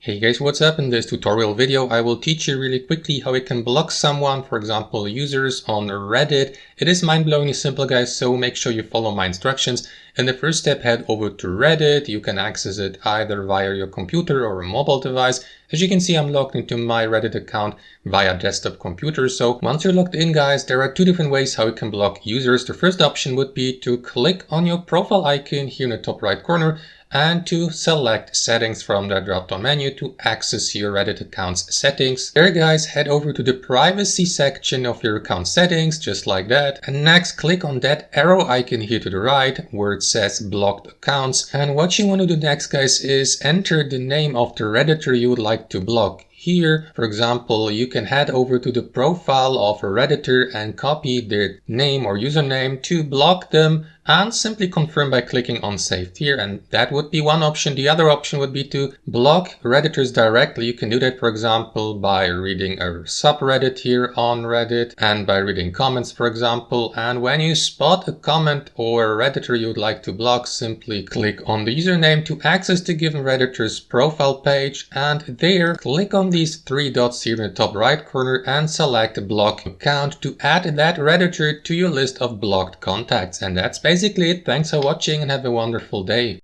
Hey guys, what's up? In this tutorial video, I will teach you really quickly how you can block someone, for example, users on Reddit. It is mind-blowingly simple, guys, so make sure you follow my instructions. In the first step, head over to Reddit. You can access it either via your computer or a mobile device. As you can see, I'm logged into my Reddit account via desktop computer. So once you're logged in, guys, there are two different ways how you can block users. The first option would be to click on your profile icon here in the top right corner and to select settings from the drop-down menu to access your Reddit account's settings. There, guys, head over to the privacy section of your account settings, just like that. And next, click on that arrow icon here to the right where it says blocked accounts. And what you want to do next, guys, is enter the name of the Redditor you would like to block. Here, for example, you can head over to the profile of a Redditor and copy their name or username to block them and simply confirm by clicking on Save here. And that would be one option. The other option would be to block Redditors directly. You can do that, for example, by reading a subreddit here on Reddit and by reading comments, for example. And when you spot a comment or a Redditor you would like to block, simply click on the username to access the given Redditor's profile page. And there, click on these three dots here in the top right corner and select block account to add that Redditor to your list of blocked contacts. And that's basically it. Thanks for watching and have a wonderful day.